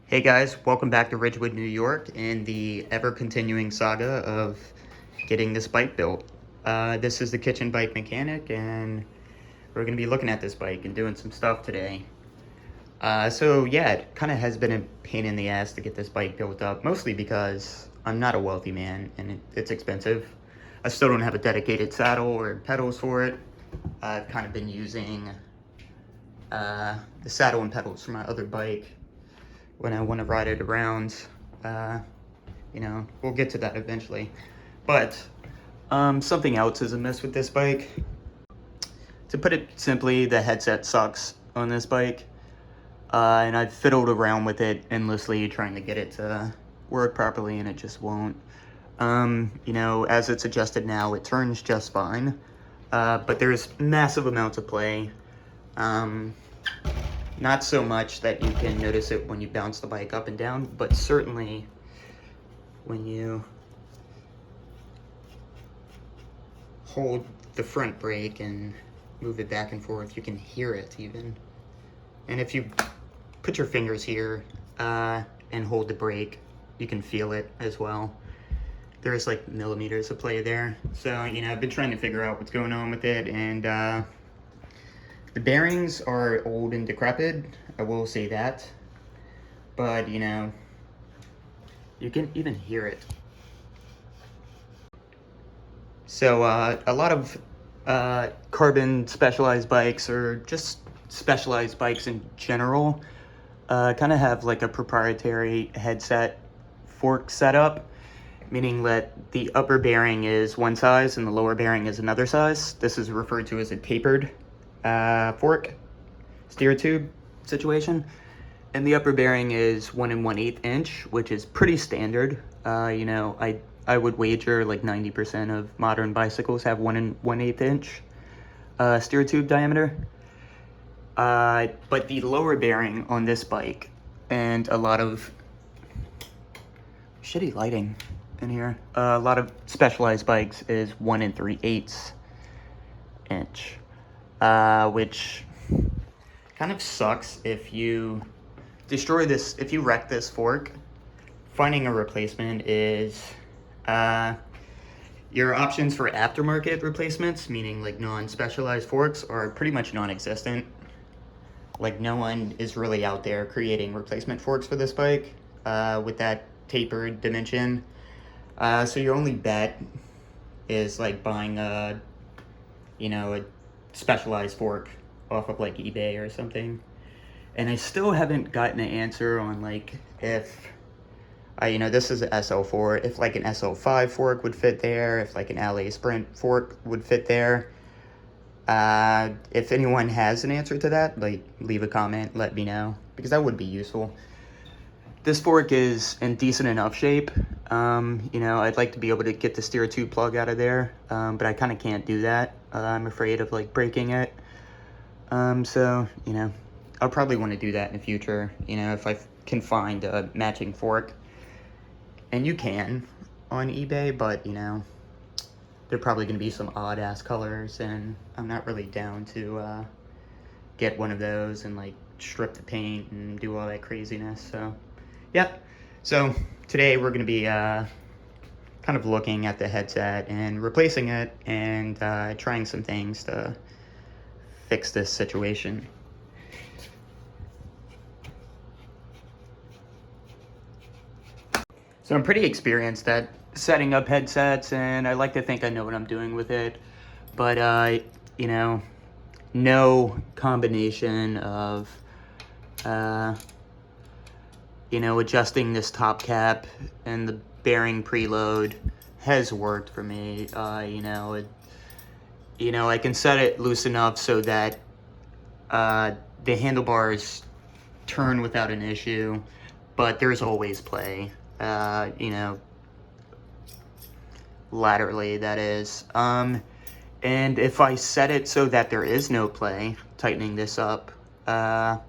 Hey guys, welcome back to Ridgewood, New York, and the ever-continuing saga of getting this bike built. This is the Kitchen Bike Mechanic, and we're going to be looking at this bike and doing some stuff today. So yeah, it kind of has been a pain in the ass to get this bike built up, mostly because I'm not a wealthy man, and it's expensive. I still don't have a dedicated saddle or pedals for it. I've kind of been using the saddle and pedals for my other bike when I want to ride it around. We'll get to that eventually. But something else is amiss with this bike. To put it simply, the headset sucks on this bike. And I've fiddled around with it endlessly trying to get it to work properly, and it just won't. As it's adjusted now, it turns just fine. But there's massive amounts of play. Not so much that you can notice it when you bounce the bike up and down, but certainly when you hold the front brake and move it back and forth, you can hear it even. And if you put your fingers here and hold the brake, you can feel it as well. There's like millimeters of play there. So, I've been trying to figure out what's going on with it, and the bearings are old and decrepit, I will say that. But, you can even hear it. So, a lot of carbon specialized bikes, or just specialized bikes in general, kind of have like a proprietary headset fork setup, meaning that the upper bearing is one size and the lower bearing is another size. This is referred to as a tapered fork steer tube situation, and the upper bearing is 1 1/8 inch, which is pretty standard. I would wager like 90% of modern bicycles have 1 1/8 inch steer tube diameter. But the lower bearing on this bike, and a lot of shitty lighting in here, a lot of specialized bikes is 1 3/8 inch. Which kind of sucks if you destroy this, if you wreck this fork. Finding a replacement is, your options for aftermarket replacements, meaning like non-specialized forks, are pretty much non-existent. Like, no one is really out there creating replacement forks for this bike with that tapered dimension. So your only bet is like buying a specialized fork off of like eBay or something. And I still haven't gotten an answer on like if this is an SL4, if like an SL5 fork would fit there, if like an LA Sprint fork would fit there. If anyone has an answer to that, like, leave a comment, let me know, because that would be useful. This fork is in decent enough shape. I'd like to be able to get the steer tube plug out of there, but I kind of can't do that. I'm afraid of like breaking it. So, I'll probably want to do that in the future, if I can find a matching fork. And you can on eBay, but, they're probably going to be some odd ass colors, and I'm not really down to get one of those and like strip the paint and do all that craziness. So yeah, so today we're going to be kind of looking at the headset and replacing it, and trying some things to fix this situation. So I'm pretty experienced at setting up headsets, and I like to think I know what I'm doing with it. But, no combination of, adjusting this top cap and the bearing preload has worked for me. I can set it loose enough so that the handlebars turn without an issue, but there's always play. Laterally, that is. And if I set it so that there is no play, tightening this up, the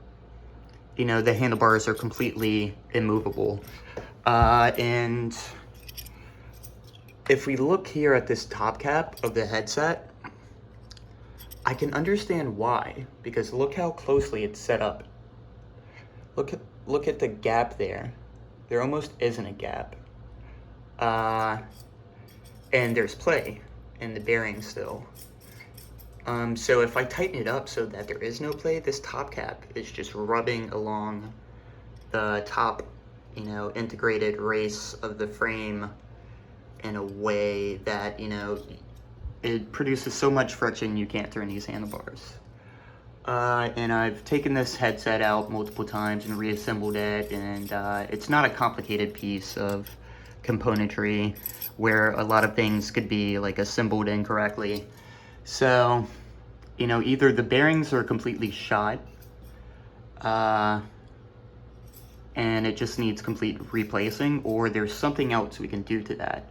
handlebars are completely immovable. And if we look here at this top cap of the headset, I can understand why, because look how closely it's set up. Look look at the gap there. There almost isn't a gap. And there's play in the bearing still. So if I tighten it up so that there is no play, this top cap is just rubbing along the top, you know, integrated race of the frame in a way that, you know, it produces so much friction you can't turn these handlebars. And I've taken this headset out multiple times and reassembled it, and it's not a complicated piece of componentry where a lot of things could be like assembled incorrectly. So, you know, either the bearings are completely shot, and it just needs complete replacing, or there's something else we can do to that.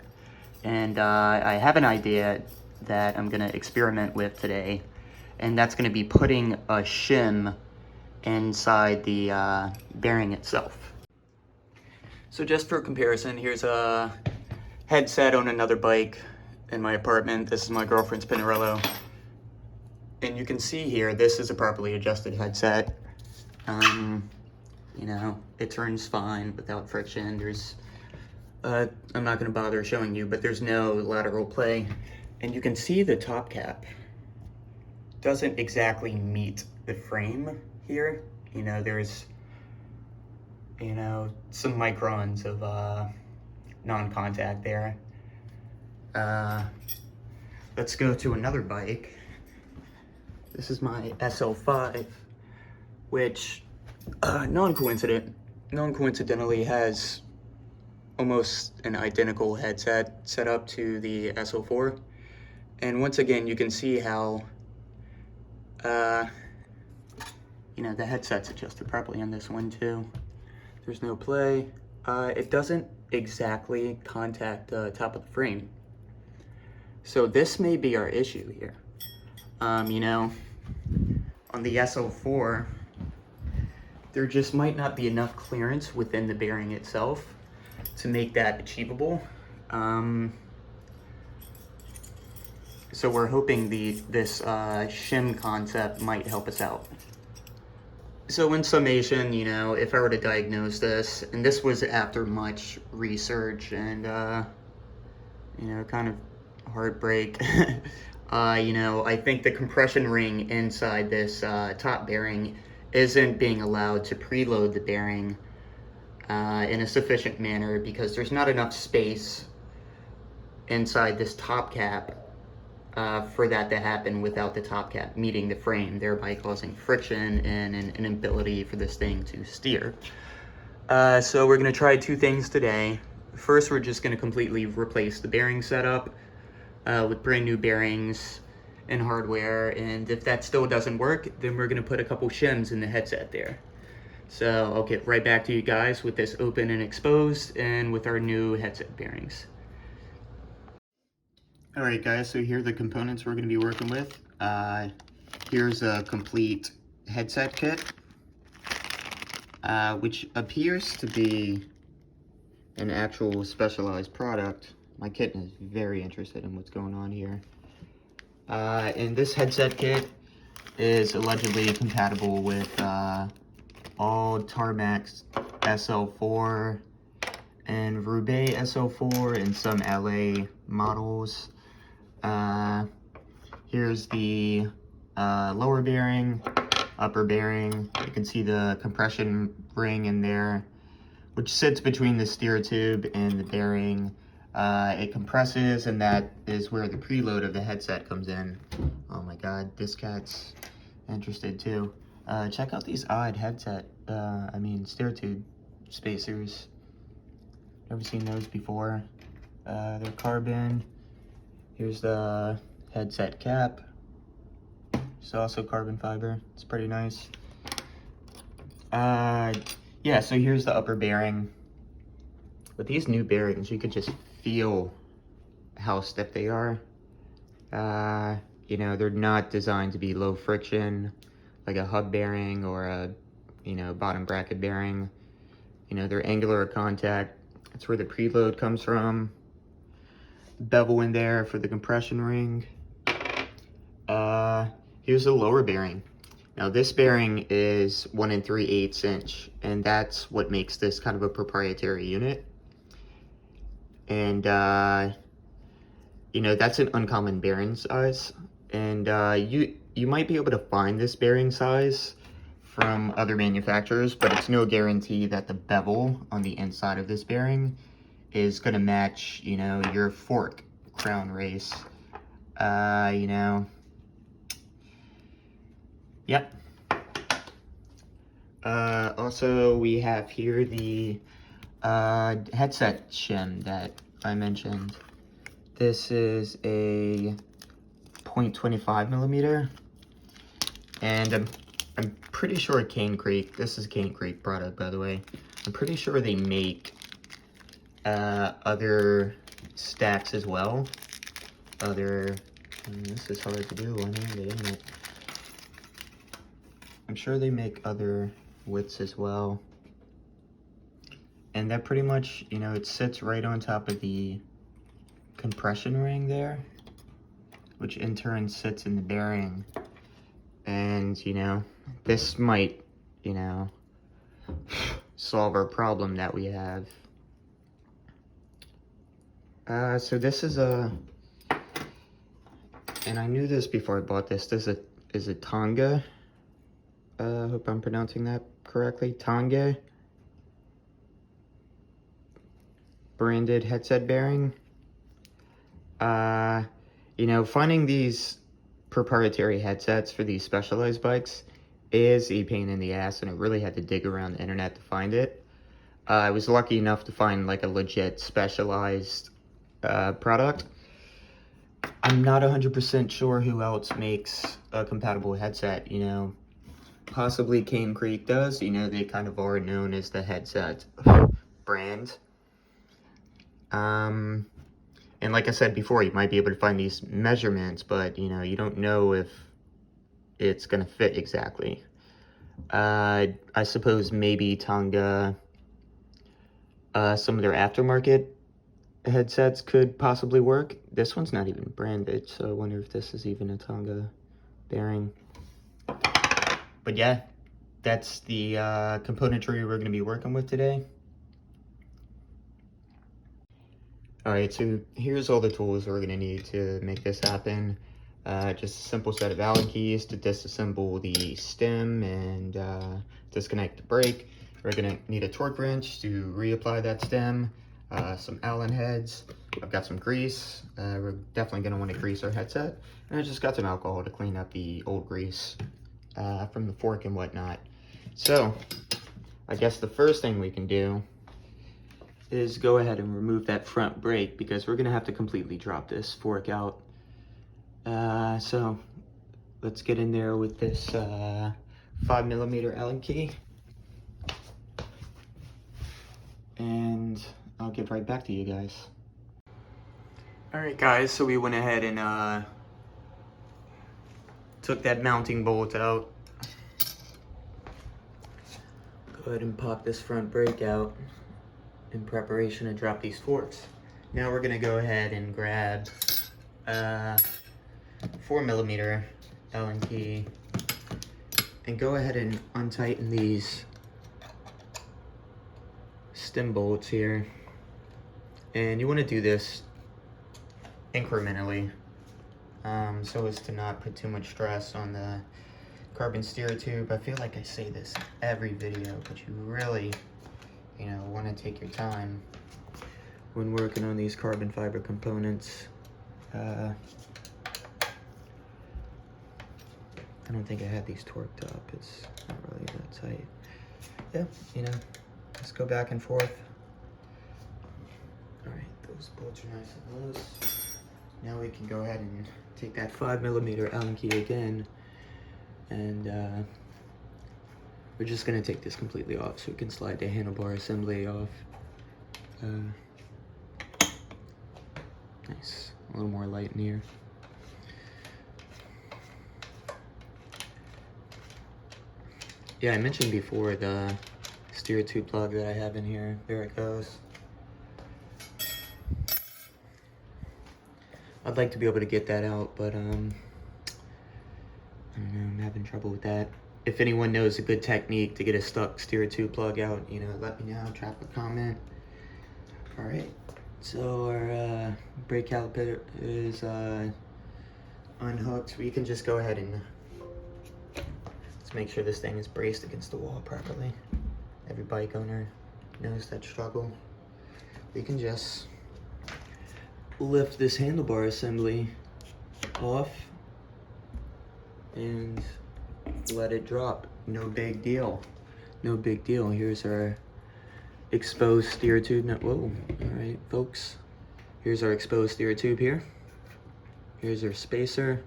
And I have an idea that I'm gonna experiment with today, and that's gonna be putting a shim inside the bearing itself. So just for comparison, here's a headset on another bike in my apartment. This is my girlfriend's Pinarello. And you can see here, this is a properly adjusted headset. You know, it turns fine without friction. There's, I'm not gonna bother showing you, but there's no lateral play. And you can see the top cap doesn't exactly meet the frame here. You know, there's, you know, some microns of non-contact there. Let's go to another bike. This is my SL5, which non-coincidentally has almost an identical headset set up to the SL4. And once again, you can see how, you know, the headset's adjusted properly on this one too. There's no play. It doesn't exactly contact the top of the frame. So this may be our issue here. You know, on the SL4, there just might not be enough clearance within the bearing itself to make that achievable. So we're hoping this shim concept might help us out. So in summation, you know, if I were to diagnose this, and this was after much research and, you know, kind of heartbreak, you know, I think the compression ring inside this top bearing isn't being allowed to preload the bearing in a sufficient manner because there's not enough space inside this top cap for that to happen without the top cap meeting the frame, thereby causing friction and an inability for this thing to steer. So we're gonna try two things today. First, we're just gonna completely replace the bearing setup with brand new bearings and hardware, and if that still doesn't work, then we're gonna put a couple shims in the headset there. So I'll get right back to you guys with this open and exposed and with our new headset bearings. All right guys, so here are the components we're gonna be working with. Here's a complete headset kit, which appears to be an actual specialized product. My kitten is very interested in what's going on here. And this headset kit is allegedly compatible with all Tarmac SL4 and Roubaix SL4 and some LA models. Here's the lower bearing, upper bearing. You can see the compression ring in there, which sits between the steer tube and the bearing. It compresses, and that is where the preload of the headset comes in. Oh my god, this cat's interested too. Check out these odd steer tube spacers. Never seen those before. They're carbon. Here's the headset cap. It's also carbon fiber. It's pretty nice. Yeah, so here's the upper bearing. With these new bearings, you could just feel how stiff they are. You know, they're not designed to be low friction, like a hub bearing or a, you know, bottom bracket bearing. You know, they're angular of contact. That's where the preload comes from. Bevel in there for the compression ring. Here's the lower bearing. Now this bearing is 1 3/8 inch, and that's what makes this kind of a proprietary unit. And you know, that's an uncommon bearing size, and you might be able to find this bearing size from other manufacturers, but it's no guarantee that the bevel on the inside of this bearing is going to match, you know, your fork crown race. You know, yep. Also, we have here the headset shim that I mentioned. This is a 0.25 millimeter, and I'm pretty sure Cane Creek, this is a Cane Creek product, by the way. I'm pretty sure they make other stacks as well. This is hard to do on hand, isn't it? I'm sure they make other widths as well. And that pretty much, you know, it sits right on top of the compression ring there, which in turn sits in the bearing. And, you know, this might, you know, solve our problem that we have. So this is a, and I knew this before I bought this. This is a Tonga. Hope I'm pronouncing that correctly. Tonga branded headset bearing. You know, finding these proprietary headsets for these specialized bikes is a pain in the ass, and I really had to dig around the internet to find it. I was lucky enough to find like a legit specialized product. I'm not 100% sure who else makes a compatible headset, you know. Possibly Cane Creek does, you know, they kind of are known as the headset brand. And like I said before, you might be able to find these measurements, but, you know, you don't know if it's going to fit exactly. I suppose maybe Tonga, some of their aftermarket headsets could possibly work. This one's not even branded, so I wonder if this is even a Tonga bearing. But yeah, that's the componentry we're going to be working with today. Alright, so here's all the tools we're going to need to make this happen. Just a simple set of Allen keys to disassemble the stem and disconnect the brake. We're going to need a torque wrench to reapply that stem, some Allen heads. I've got some grease. We're definitely going to want to grease our headset. And I just got some alcohol to clean up the old grease from the fork and whatnot. So, I guess the first thing we can do is go ahead and remove that front brake, because we're going to have to completely drop this fork out. So let's get in there with this 5mm Allen key, and I'll get right back to you guys. Alright guys, so we went ahead and took that mounting bolt out. Go ahead and pop this front brake out in preparation to drop these forks. Now we're gonna go ahead and grab 4mm Allen key and go ahead and untighten these stem bolts here. And you want to do this incrementally, so as to not put too much stress on the carbon steer tube. I feel like I say this every video, but you really, you know, want to take your time when working on these carbon fiber components. I don't think I had these torqued up. It's not really that tight. Yeah, you know, let's go back and forth. All right, those bolts are nice and loose. Now we can go ahead and take that 5mm Allen key again, and we're just gonna take this completely off so we can slide the handlebar assembly off. Nice, a little more light in here. Yeah, I mentioned before the steer tube plug that I have in here. There it goes. I'd like to be able to get that out, but I don't know, I'm having trouble with that. if anyone knows a good technique to get a stuck steer tube plug out, you know, let me know, drop a comment. All right, so our brake caliper is unhooked. We can just go ahead and let's make sure this thing is braced against the wall properly. Every bike owner knows that struggle. We can just lift this handlebar assembly off and let it drop. No big deal. No big deal. Here's our exposed steer tube. Whoa. All right, folks. Here's our exposed steer tube here. Here's our spacer.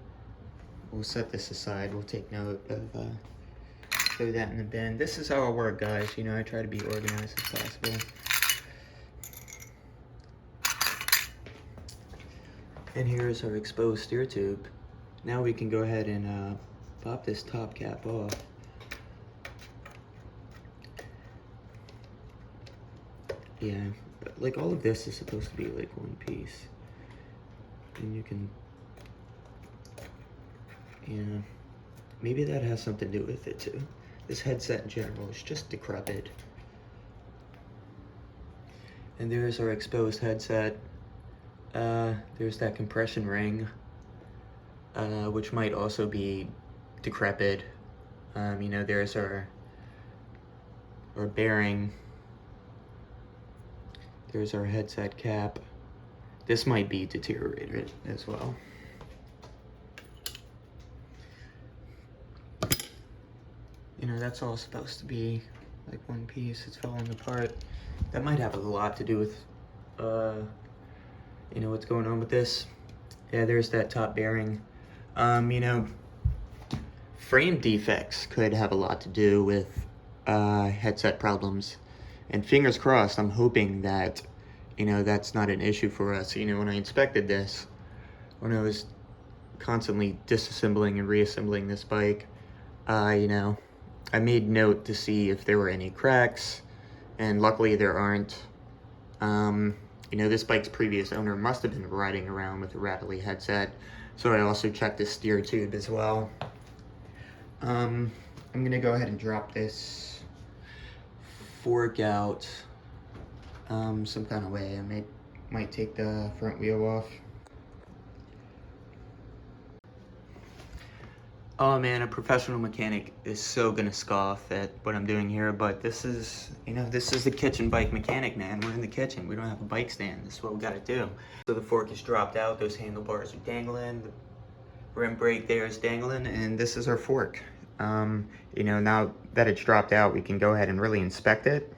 We'll set this aside. We'll take note of throw that in the bin. This is how I work, guys. You know, I try to be organized as possible. And here's our exposed steer tube. Now we can go ahead and pop this top cap off. Yeah, but like all of this is supposed to be like one piece. And you can, yeah, maybe that has something to do with it too. This headset in general is just decrepit. And there's our exposed headset. There's that compression ring, which might also be decrepit. You know, there's our bearing. There's our headset cap. This might be deteriorated as well. You know, that's all supposed to be like one piece. It's falling apart. That might have a lot to do with, you know, what's going on with this. Yeah, there's that top bearing. You know, frame defects could have a lot to do with headset problems. And fingers crossed, I'm hoping that, you know, that's not an issue for us. You know, when I inspected this, when I was constantly disassembling and reassembling this bike, you know, I made note to see if there were any cracks, and luckily there aren't. You know, this bike's previous owner must have been riding around with a rattly headset, so I also checked the steer tube as well. I'm gonna go ahead and drop this fork out some kind of way. I might take the front wheel off. Oh man, a professional mechanic is so gonna scoff at what I'm doing here, but this is, you know, this is the kitchen bike mechanic, man. We're in the kitchen. We don't have a bike stand. This is what we gotta do. So the fork is dropped out. Those handlebars are dangling. The rim brake there is dangling, and this is our fork. You know, now that it's dropped out, we can go ahead and really inspect it.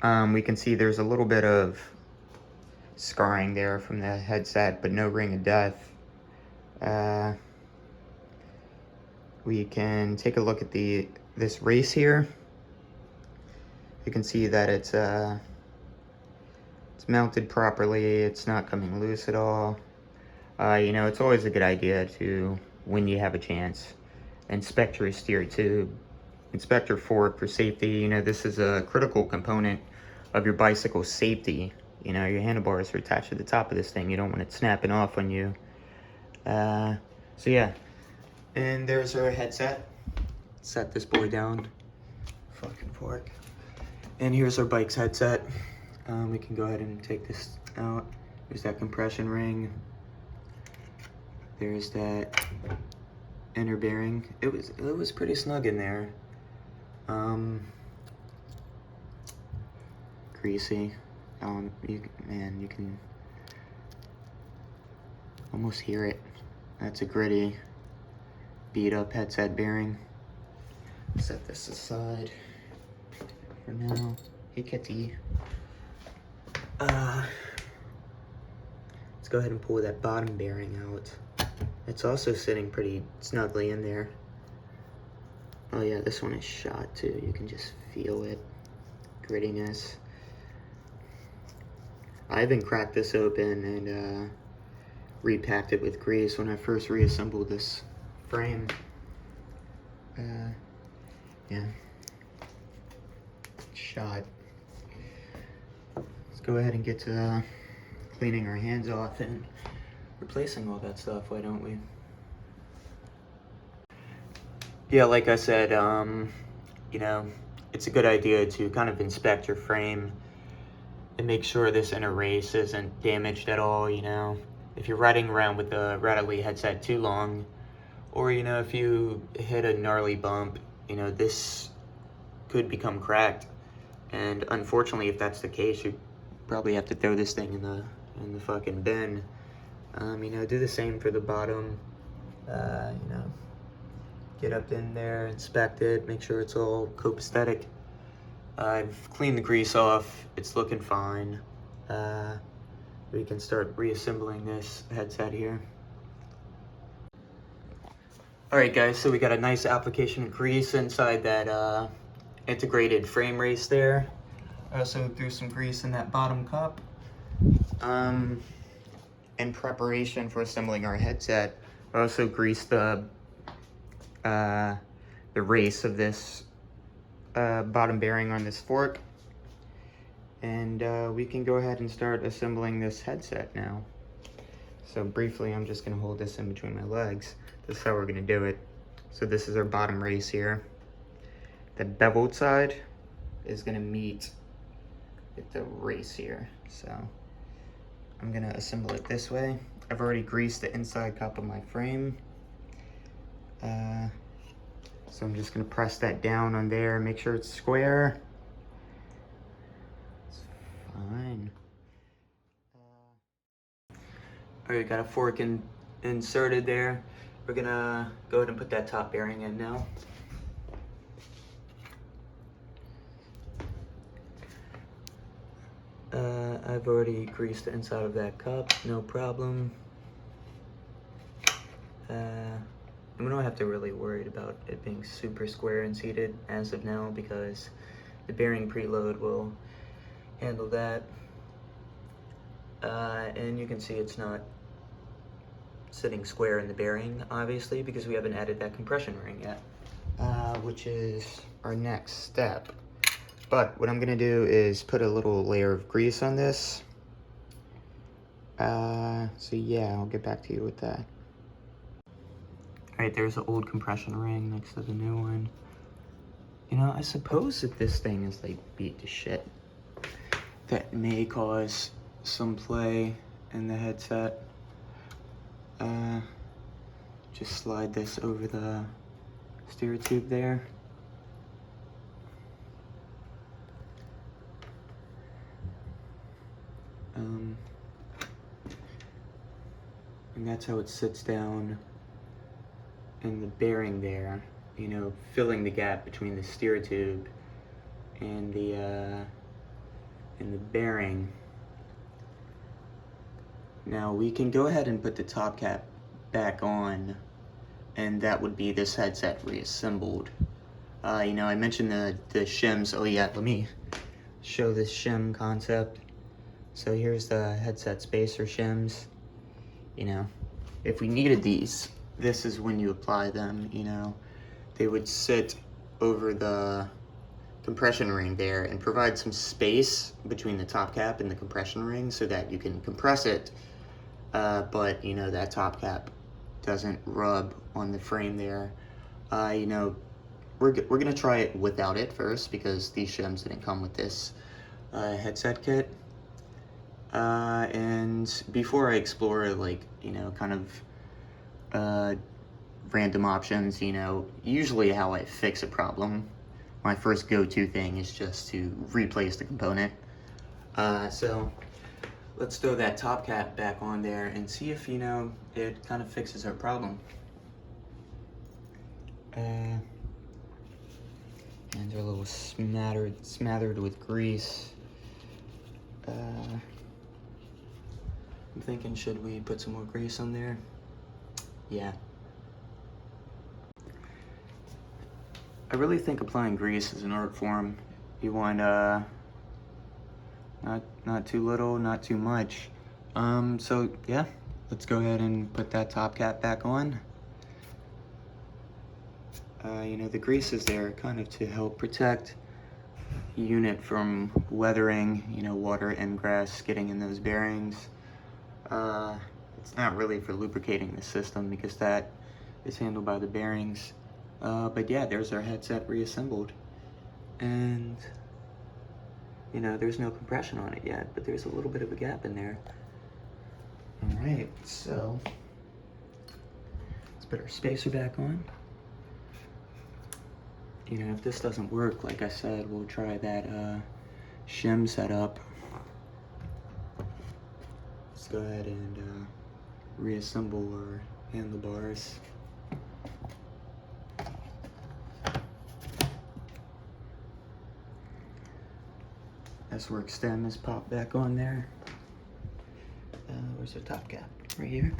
We can see there's a little bit of scarring there from the headset, but no ring of death. We can take a look at this race here. You can see that it's mounted properly. It's not coming loose at all. You know, it's always a good idea to, when you have a chance, inspect your steer tube, inspect your fork for safety. You know, this is a critical component of your bicycle's safety. You know, your handlebars are attached to the top of this thing. You don't want it snapping off on you. So yeah, and there's our headset. Set this boy down. Fucking fork. And here's our bike's headset. We can go ahead and take this out. There's that compression ring. There's that inner bearing. It was pretty snug in there. Greasy. You can almost hear it. That's a gritty, beat up headset bearing. Set this aside for now. Hey kitty. Let's go ahead and pull that bottom bearing out. It's also sitting pretty snugly in there. Oh yeah, this one is shot too. You can just feel it. Grittiness. I even cracked this open and repacked it with grease when I first reassembled this frame. Yeah. Shot. Let's go ahead and get to cleaning our hands off and replacing all that stuff, why don't we? yeah, like I said, you know, it's a good idea to kind of inspect your frame and make sure this inner race isn't damaged at all, you know. If you're riding around with a rattly headset too long, or, you know, if you hit a gnarly bump, you know, this could become cracked. And unfortunately, if that's the case, you probably have to throw this thing in the fucking bin. You know, do the same for the bottom. You know, get up in there, inspect it, make sure it's all copacetic. I've cleaned the grease off, it's looking fine. We can start reassembling this headset here. Alright guys, so we got a nice application of grease inside that integrated frame race there. I also threw some grease in that bottom cup. In preparation for assembling our headset, I also greased the race of this bottom bearing on this fork. And we can go ahead and start assembling this headset now. So briefly, I'm just gonna hold this in between my legs. This is how we're gonna do it. So this is our bottom race here. The beveled side is gonna meet with the race here. So I'm gonna assemble it this way. I've already greased the inside cup of my frame. So I'm just gonna press that down on there, make sure it's square. It's fine. All right, got a fork inserted there. We're gonna go ahead and put that top bearing in now. I've already greased the inside of that cup, no problem. We don't have to really worry about it being super square and seated as of now because the bearing preload will handle that. And you can see it's not sitting square in the bearing, obviously, because we haven't added that compression ring yet, which is our next step. But what I'm gonna do is put a little layer of grease on this. So yeah, I'll get back to you with that. All right, there's the old compression ring next to the new one. You know, I suppose if this thing is like beat to shit, that may cause some play in the headset. Just slide this over the steer tube there. And that's how it sits down in the bearing there, you know, filling the gap between the steer tube and the bearing. Now we can go ahead and put the top cap back on, and that would be this headset reassembled. You know, I mentioned the shims. Oh yeah, let me show this shim concept. So here's the headset spacer shims. You know, if we needed these, this is when you apply them, you know. They would sit over the compression ring there and provide some space between the top cap and the compression ring so that you can compress it, but, you know, that top cap doesn't rub on the frame there. You know, we're gonna try it without it first because these shims didn't come with this headset kit. And before I explore, like, you know, kind of random options, you know, usually how I fix a problem, my first go-to thing is just to replace the component. So let's throw that top cap back on there and see if, you know, it kind of fixes our problem. Hands are a little smothered with grease. I'm thinking, should we put some more grease on there? Yeah. I really think applying grease is an art form. You want not too little, not too much. So yeah, let's go ahead and put that top cap back on. You know, the grease is there kind of to help protect the unit from weathering, you know, water, ingress getting in those bearings. It's not really for lubricating the system because that is handled by the bearings. But yeah, there's our headset reassembled. And, you know, there's no compression on it yet, but there's a little bit of a gap in there. All right, so let's put our spacer back on. You know, if this doesn't work, like I said, we'll try that Shim setup. Let's go ahead and reassemble our handlebars. S-Works stem is popped back on there. Where's the top cap? Right here.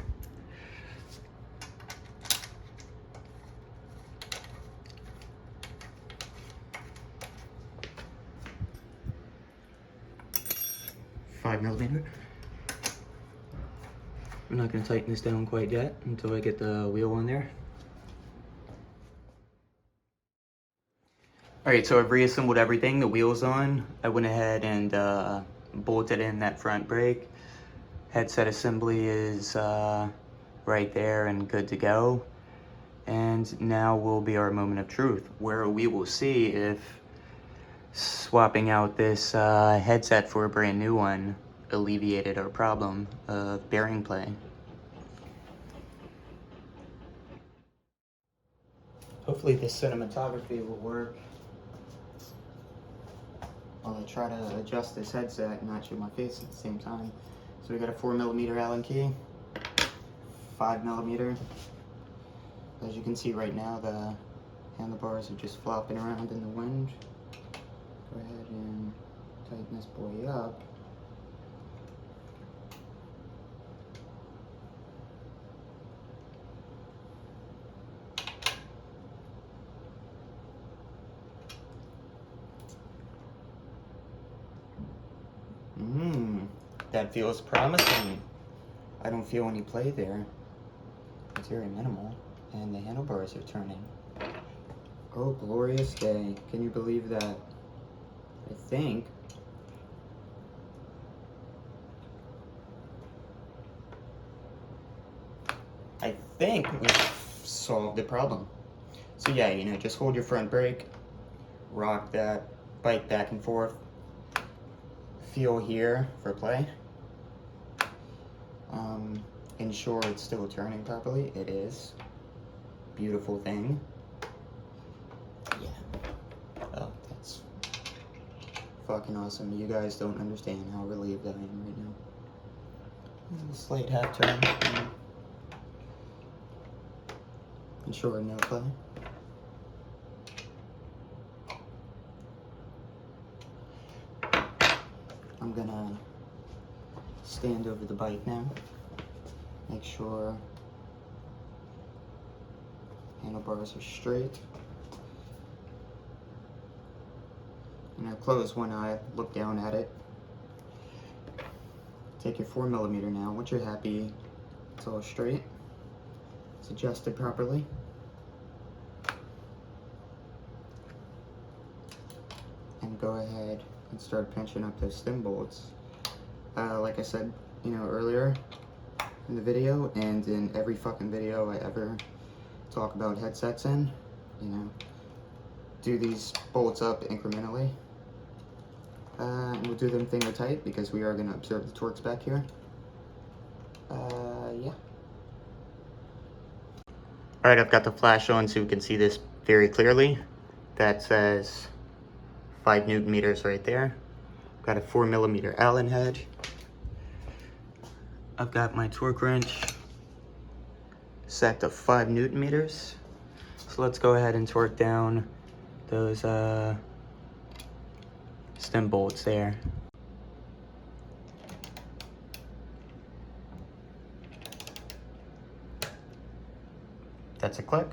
$5 millimeter. I'm not going to tighten this down quite yet until I get the wheel on there. Alright, so I've reassembled everything, the wheel's on. I went ahead and bolted in that front brake. Headset assembly is right there and good to go. And now will be our moment of truth, where we will see if swapping out this headset for a brand new one alleviated our problem of bearing play. Hopefully this cinematography will work while I try to adjust this headset and not show my face at the same time. So we got a 4mm Allen key, 5mm. As you can see right now, the handlebars are just flopping around in the wind. Go ahead and tighten this boy up. That feels promising. I don't feel any play there. It's very minimal. And the handlebars are turning. Oh, glorious day. Can you believe that? I think we've solved the problem. So yeah, you know, just hold your front brake, rock that bike back and forth, feel here for play. Ensure it's still turning properly. It is. Beautiful thing. Yeah. Oh, that's fucking awesome. You guys don't understand how relieved I am right now. A slight half turn. Ensure no play. I'm gonna stand over the bike now. Make sure handlebars are straight. And I'll close one eye, look down at it. Take your 4mm now. Once you're happy it's all straight, it's adjusted properly. And go ahead and start pinching up those stem bolts. Like I said, you know, earlier in the video, and in every fucking video I ever talk about headsets in, you know, do these bolts up incrementally. And we'll do them finger tight because we are going to observe the torques back here. Yeah. Alright, I've got the flash on so you can see this very clearly. That says 5 Newton meters right there. Got a 4mm Allen head. I've got my torque wrench set to 5 Newton meters. So let's go ahead and torque down those stem bolts there. That's a click.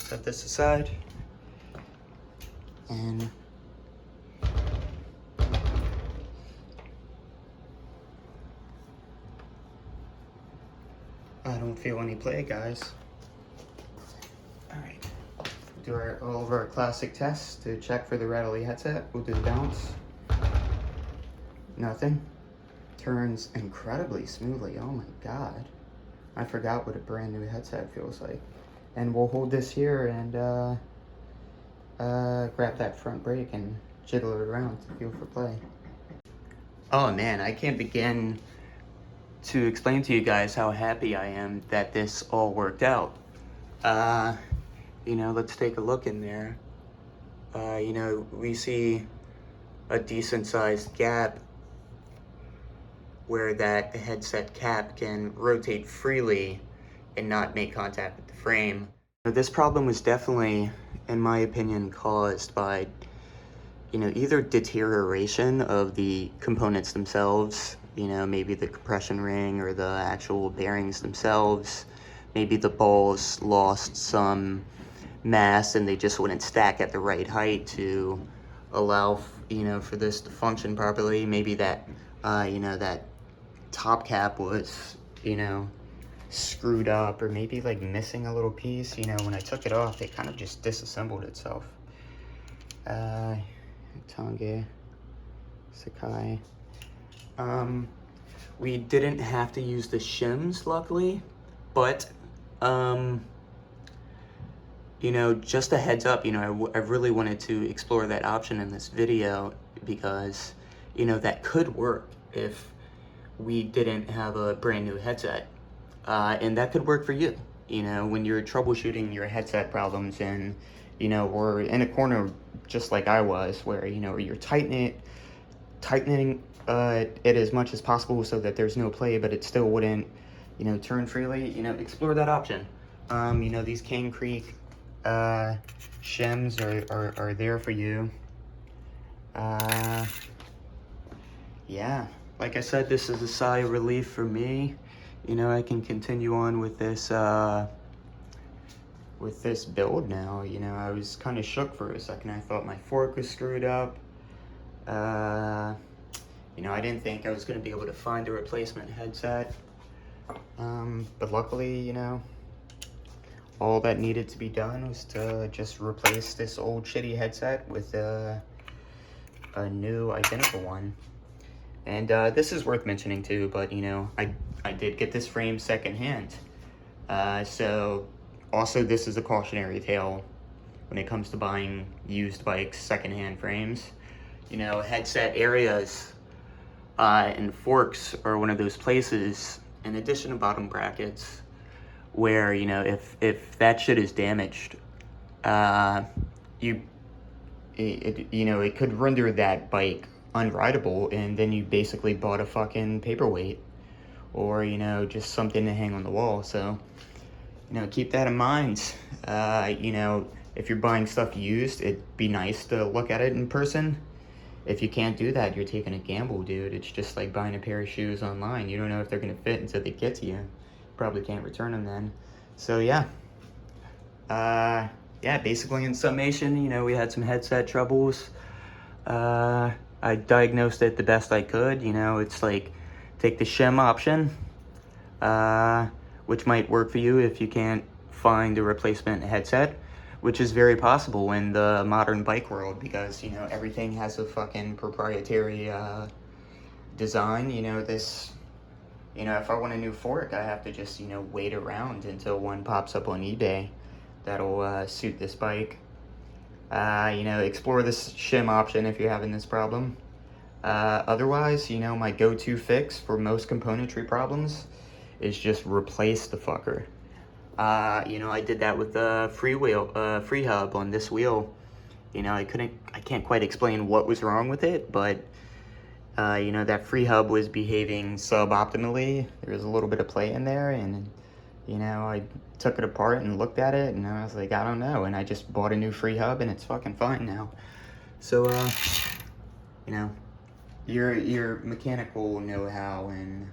Set this aside. And I don't feel any play, guys. Alright. Do all of our classic tests to check for the rattly headset. We'll do the bounce. Nothing. turns incredibly smoothly. Oh my God. I forgot what a brand new headset feels like. And we'll hold this here and grab that front brake and jiggle it around to feel for play. Oh man, I can't begin to explain to you guys how happy I am that this all worked out. You know, let's take a look in there. You know, we see a decent sized gap where that headset cap can rotate freely and not make contact with the frame. This problem was definitely, in my opinion, caused by, you know, either deterioration of the components themselves, you know, maybe the compression ring or the actual bearings themselves. Maybe the balls lost some mass and they just wouldn't stack at the right height to allow, you know, for this to function properly. Maybe that, you know, that top cap was, you know, screwed up, or maybe like missing a little piece. You know, when I took it off, it kind of just disassembled itself. Tange, Sakai. We didn't have to use the shims, luckily, but you know, just a heads up, you know, I really wanted to explore that option in this video because, you know, that could work if we didn't have a brand new headset. And that could work for you, you know, when you're troubleshooting your headset problems and, you know, we're in a corner just like I was, where, you know, you're tightening it as much as possible so that there's no play, but it still wouldn't, you know, turn freely. You know, explore that option. You know, these Cane Creek shims are there for you. Yeah, like I said, this is a sigh of relief for me. You know, I can continue on with this build now. You know, I was kind of shook for a second. I thought my fork was screwed up. You know, I didn't think I was going to be able to find a replacement headset. But luckily, you know, all that needed to be done was to just replace this old shitty headset with a new identical one. And this is worth mentioning too, but you know, I did get this frame secondhand. So also this is a cautionary tale when it comes to buying used bikes, secondhand frames. You know, headset areas and forks are one of those places, in addition to bottom brackets, where, you know, if that shit is damaged, you know, it could render that bike unrideable, and then you basically bought a fucking paperweight, or, you know, just something to hang on the wall. So, you know, keep that in mind. You know, if you're buying stuff used, it'd be nice to look at it in person. If you can't do that, you're taking a gamble, dude. It's just like buying a pair of shoes online. You don't know if they're gonna fit until they get to you. Probably can't return them then. So yeah. Yeah, basically in summation, you know, we had some headset troubles. I diagnosed it the best I could. You know, it's like, take the shim option, which might work for you if you can't find a replacement headset, which is very possible in the modern bike world, because, you know, everything has a fucking proprietary design. You know, this, you know, if I want a new fork, I have to just, you know, wait around until one pops up on eBay that'll suit this bike. You know, explore this shim option if you're having this problem. Otherwise, you know, my go-to fix for most componentry problems is just replace the fucker. You know, I did that with the free hub on this wheel. You know, I can't quite explain what was wrong with it, but you know, that free hub was behaving suboptimally. There was a little bit of play in there, and you know, I took it apart and looked at it, and I was like, I don't know, and I just bought a new free hub, and it's fucking fine now. So, you know, your mechanical know-how and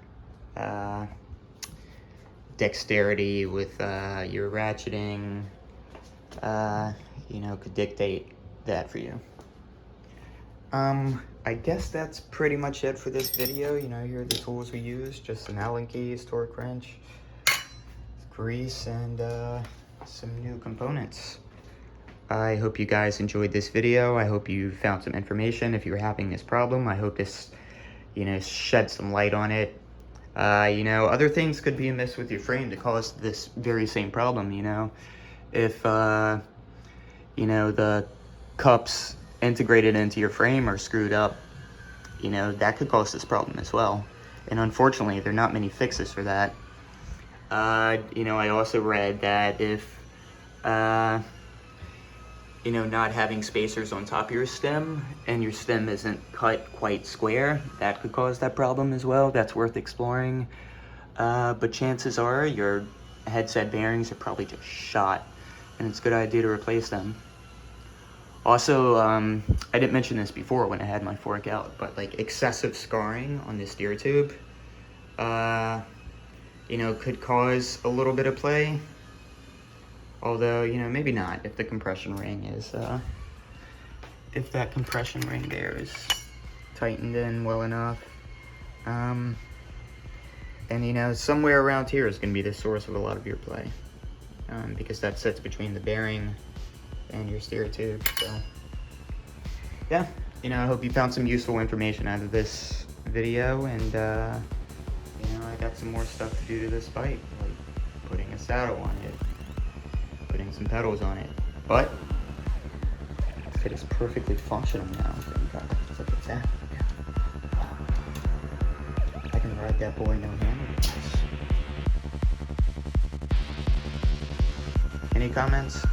dexterity with your ratcheting, you know, could dictate that for you. I guess that's pretty much it for this video. You know, here are the tools we use: just some Allen keys, torque wrench, grease, and some new components. I hope you guys enjoyed this video. I hope you found some information if you're having this problem. I hope this, you know, shed some light on it. You know, other things could be amiss with your frame to cause this very same problem, you know. If, you know, the cups integrated into your frame are screwed up, you know, that could cause this problem as well. And unfortunately, there are not many fixes for that. You know, I also read that if, you know, not having spacers on top of your stem and your stem isn't cut quite square, that could cause that problem as well. That's worth exploring. But chances are your headset bearings are probably just shot, and it's a good idea to replace them. Also, I didn't mention this before when I had my fork out, but like excessive scarring on the steer tube, you know, could cause a little bit of play. Although, you know, maybe not if the compression ring is, if that compression ring there is tightened in well enough. And, you know, somewhere around here is going to be the source of a lot of your play. Because that sits between the bearing and your steer tube. So, yeah, you know, I hope you found some useful information out of this video. And, you know, I got some more stuff to do to this bike, like putting a saddle on it, putting some pedals on it, but it is perfectly functional now. Look at that. I can ride that boy no handlebars. Any comments?